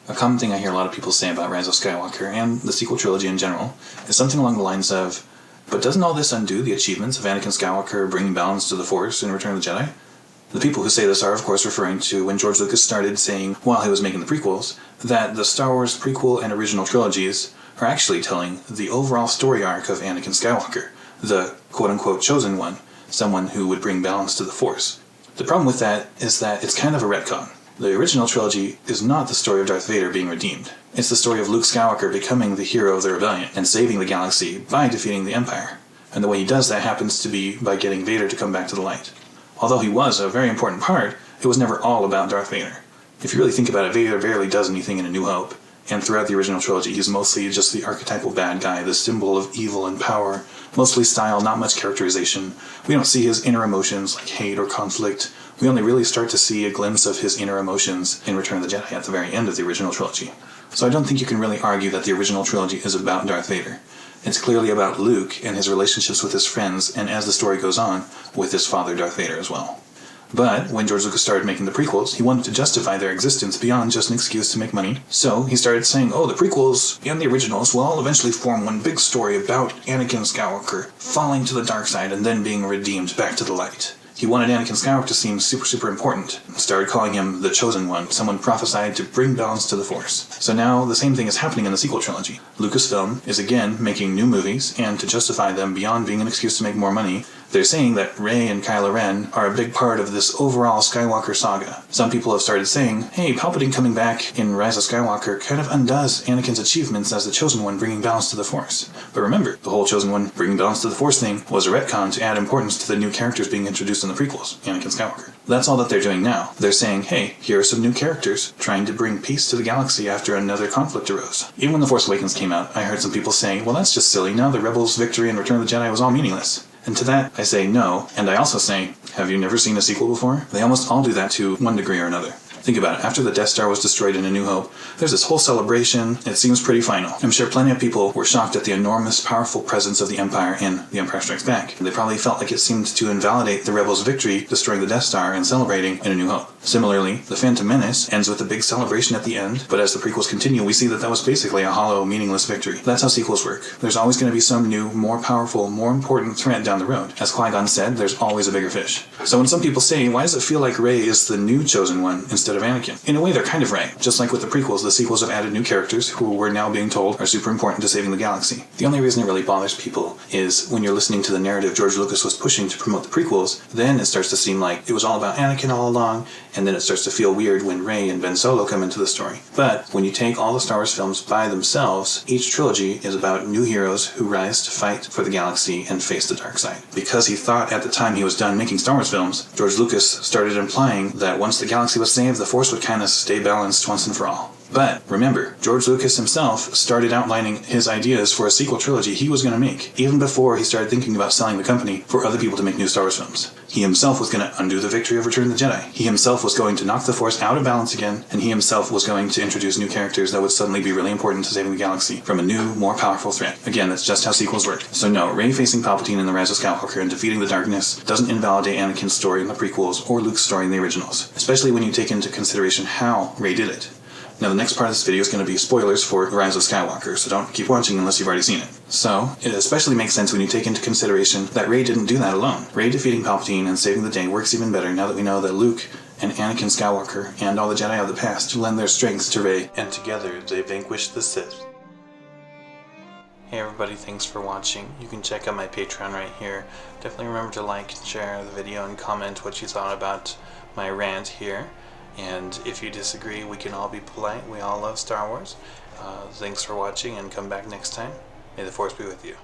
A common thing I hear a lot of people say about Rise of Skywalker, and the sequel trilogy in general, is something along the lines of, but doesn't all this undo the achievements of Anakin Skywalker bringing balance to the Force in Return of the Jedi? The people who say this are, of course, referring to when George Lucas started saying, while he was making the prequels, that the Star Wars prequel and original trilogies are actually telling the overall story arc of Anakin Skywalker, the quote-unquote chosen one, someone who would bring balance to the Force. The problem with that is that it's kind of a retcon. The original trilogy is not the story of Darth Vader being redeemed. It's the story of Luke Skywalker becoming the hero of the rebellion and saving the galaxy by defeating the Empire. And the way he does that happens to be by getting Vader to come back to the light. Although he was a very important part, it was never all about Darth Vader. If you really think about it, Vader barely does anything in A New Hope, and throughout the original trilogy he's mostly just the archetypal bad guy, the symbol of evil and power, mostly style, not much characterization. We don't see his inner emotions like hate or conflict. We only really start to see a glimpse of his inner emotions in Return of the Jedi at the very end of the original trilogy. So I don't think you can really argue that the original trilogy is about Darth Vader. It's clearly about Luke and his relationships with his friends, and as the story goes on, with his father Darth Vader as well. But when George Lucas started making the prequels, he wanted to justify their existence beyond just an excuse to make money. So he started saying, oh, the prequels and the originals will all eventually form one big story about Anakin Skywalker falling to the dark side and then being redeemed back to the light. He wanted Anakin Skywalker to seem super important, and started calling him the Chosen One, someone prophesied to bring balance to the Force. So now the same thing is happening in the sequel trilogy. Lucasfilm is again making new movies, and to justify them beyond being an excuse to make more money, they're saying that Rey and Kylo Ren are a big part of this overall Skywalker saga. Some people have started saying, hey, Palpatine coming back in Rise of Skywalker kind of undoes Anakin's achievements as the Chosen One bringing balance to the Force. But remember, the whole Chosen One bringing balance to the Force thing was a retcon to add importance to the new characters being introduced in the prequels, Anakin Skywalker. That's all that they're doing now. They're saying, hey, here are some new characters trying to bring peace to the galaxy after another conflict arose. Even when The Force Awakens came out, I heard some people saying, well, that's just silly. Now the Rebels' victory in Return of the Jedi was all meaningless. And to that, I say no, and I also say, have you never seen a sequel before? They almost all do that to one degree or another. Think about it. After the Death Star was destroyed in A New Hope, there's this whole celebration. It seems pretty final. I'm sure plenty of people were shocked at the enormous, powerful presence of the Empire in The Empire Strikes Back. They probably felt like it seemed to invalidate the Rebels' victory, destroying the Death Star and celebrating in A New Hope. Similarly, The Phantom Menace ends with a big celebration at the end, but as the prequels continue, we see that that was basically a hollow, meaningless victory. That's how sequels work. There's always going to be some new, more powerful, more important threat down the road. As Qui-Gon said, there's always a bigger fish. So when some people say, why does it feel like Rey is the new Chosen One instead of Anakin? In a way, they're kind of right. Just like with the prequels, the sequels have added new characters who we're now being told are super important to saving the galaxy. The only reason it really bothers people is when you're listening to the narrative George Lucas was pushing to promote the prequels, then it starts to seem like it was all about Anakin all along, and then it starts to feel weird when Rey and Ben Solo come into the story. But when you take all the Star Wars films by themselves, each trilogy is about new heroes who rise to fight for the galaxy and face the dark side. Because he thought at the time he was done making Star Wars films, George Lucas started implying that once the galaxy was saved, the Force would kind of stay balanced once and for all. But remember, George Lucas himself started outlining his ideas for a sequel trilogy he was going to make, even before he started thinking about selling the company for other people to make new Star Wars films. He himself was going to undo the victory of Return of the Jedi. He himself was going to knock the Force out of balance again, and he himself was going to introduce new characters that would suddenly be really important to saving the galaxy from a new, more powerful threat. Again, that's just how sequels work. So no, Rey facing Palpatine in The Rise of Skywalker and defeating the darkness doesn't invalidate Anakin's story in the prequels or Luke's story in the originals, especially when you take into consideration how Rey did it. Now the next part of this video is going to be spoilers for Rise of Skywalker, so don't keep watching unless you've already seen it. So, it especially makes sense when you take into consideration that Rey didn't do that alone. Rey defeating Palpatine and saving the day works even better now that we know that Luke and Anakin Skywalker and all the Jedi of the past lend their strengths to Rey, and together they vanquish the Sith. Hey everybody, thanks for watching. You can check out my Patreon right here. Definitely remember to like and share the video and comment what you thought about my rant here. And if you disagree, we can all be polite. We all love Star Wars. Thanks for watching, and come back next time. May the Force be with you.